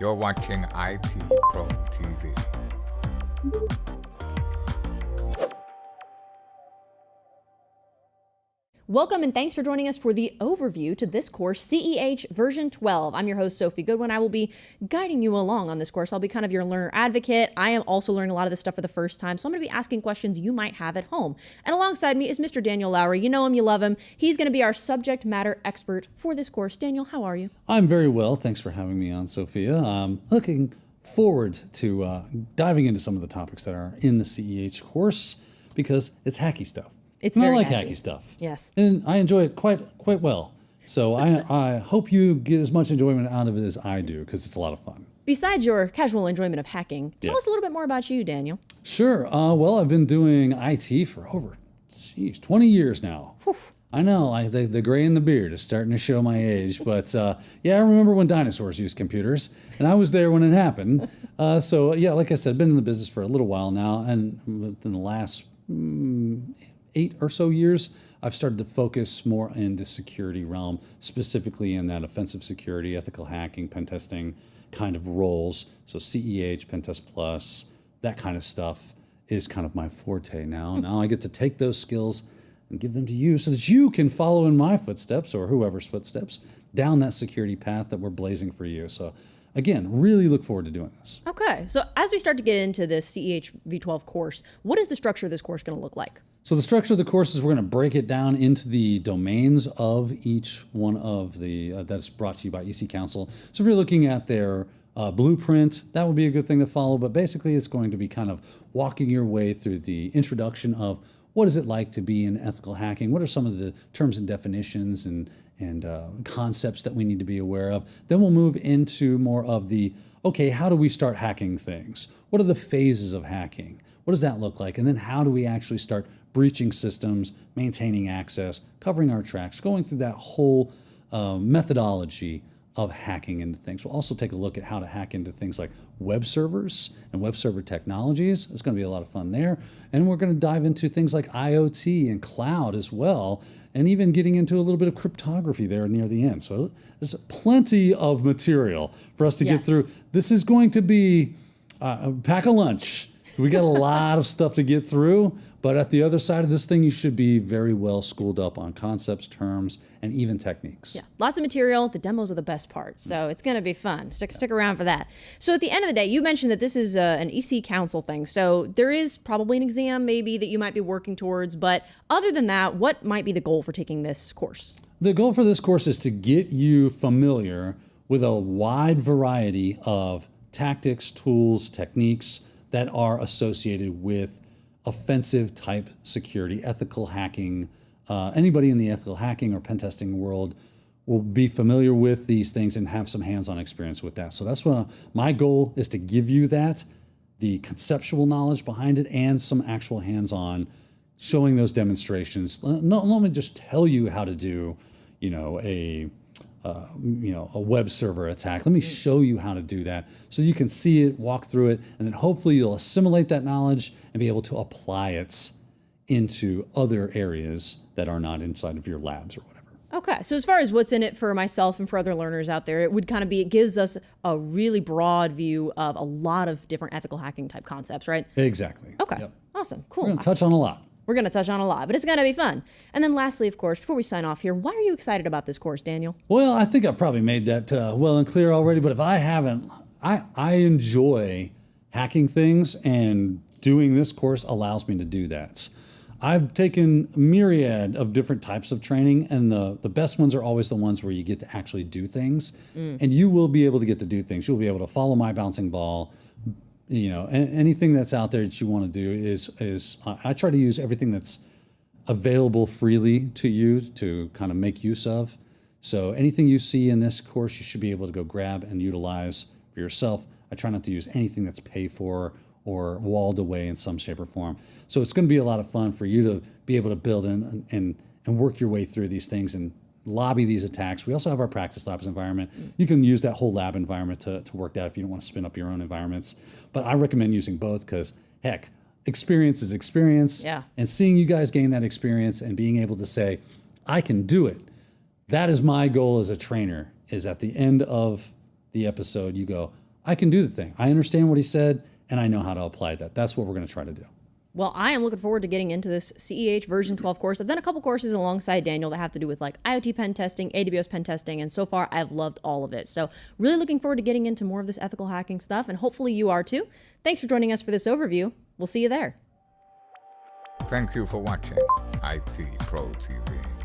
You're watching IT Pro TV. Welcome and thanks for joining us for the overview to this course, CEH version 12. I'm your host, Sophie Goodwin. I will be guiding you along on this course. I'll be kind of your learner advocate. I am also learning a lot of this stuff for the first time, so I'm going to be asking questions you might have at home. And alongside me is Mr. Daniel Lowry. You know him, you love him. He's going to be our subject matter expert for this course. Daniel, how are you? I'm very well. Thanks for having me on, Sophia. I'm looking forward to diving into some of the topics that are in the CEH course because it's hacky stuff. It's and very I like hacky. hacky stuff. Yes. And I enjoy it quite well. So I hope you get as much enjoyment out of it as I do because it's a lot of fun. Besides your casual enjoyment of hacking, tell us a little bit more about you, Daniel. Sure. Well, I've been doing IT for over 20 years now. Whew. I know, the gray in the beard is starting to show my age, but yeah, I remember when dinosaurs used computers, and I was there when it happened. So yeah, like I said, been in the business for a little while now, and in the last 8 or so years, I've started to focus more in the security realm, specifically in that offensive security, ethical hacking, pen testing kind of roles. So CEH, Pentest Plus, that kind of stuff is kind of my forte now. Now I get to take those skills and give them to you so that you can follow in my footsteps or whoever's footsteps down that security path that we're blazing for you. So again, really look forward to doing this. Okay, so as we start to get into this CEH V12 course, what is the structure of this course going to look like? So the structure of the course is we're going to break it down into the domains of each one of the, that's brought to you by EC Council. So if you're looking at their blueprint, that would be a good thing to follow. But basically, it's going to be kind of walking your way through the introduction of what is it like to be in ethical hacking? What are some of the terms and definitions and concepts that we need to be aware of? Then we'll move into more of the, okay, how do we start hacking things? What are the phases of hacking? What does that look like? And then how do we actually start breaching systems, maintaining access, covering our tracks, going through that whole methodology of hacking into things. We'll also take a look at how to hack into things like web servers and web server technologies. It's going to be a lot of fun there. And we're going to dive into things like IoT and cloud as well, and even getting into a little bit of cryptography there near the end. So there's plenty of material for us to get through. This is going to be a pack a lunch. We got a lot of stuff to get through, but at the other side of this thing, you should be very well schooled up on concepts, terms, and even techniques. Yeah, lots of material. The demos are the best part, so it's going to be fun. Stick around for that. So at the end of the day, you mentioned that this is an EC Council thing, so there is probably an exam maybe that you might be working towards, but other than that, what might be the goal for taking this course? The goal for this course is to get you familiar with a wide variety of tactics, tools, techniques that are associated with offensive type security, ethical hacking. Anybody in the ethical hacking or pen testing world will be familiar with these things and have some hands-on experience with that. So that's what my goal is, to give you that, the conceptual knowledge behind it and some actual hands-on, showing those demonstrations. Not let me just tell you how to do, a web server attack. Let me show you how to do that so you can see it, walk through it, and then hopefully you'll assimilate that knowledge and be able to apply it into other areas that are not inside of your labs or whatever. Okay, so as far as what's in it for myself and for other learners out there, it would kind of be, it gives us a really broad view of a lot of different ethical hacking type concepts, right? Exactly. Okay, Yep. awesome, cool. We're going to touch on a lot. We're going to touch on a lot, but it's going to be fun. And then lastly, of course, before we sign off here, why are you excited about this course, Daniel? Well, I think I've probably made that well and clear already, but if I haven't, I enjoy hacking things, and doing this course allows me to do that. I've taken a myriad of different types of training, and the best ones are always the ones where you get to actually do things, and you will be able to get to do things. You'll be able to follow my bouncing ball. Anything that's out there that you want to do is I try to use everything that's available freely to you to kind of make use of. So anything you see in this course, you should be able to go grab and utilize for yourself. I try not to use anything that's paid for or walled away in some shape or form. So it's going to be a lot of fun for you to be able to build in and work your way through these things and lobby these attacks. We also have our practice labs environment. You can use that whole lab environment to work that if you don't want to spin up your own environments. But I recommend using both because, heck, experience is experience. Yeah. And seeing you guys gain that experience and being able to say, I can do it. That is my goal as a trainer, is at the end of the episode, you go, I can do the thing. I understand what he said, and I know how to apply that. That's what we're going to try to do. Well, I am looking forward to getting into this CEH version 12 course. I've done a couple courses alongside Daniel that have to do with like IoT pen testing, AWS pen testing, and so far I've loved all of it. So really looking forward to getting into more of this ethical hacking stuff, and hopefully you are too. Thanks for joining us for this overview. We'll see you there. Thank you for watching IT Pro TV.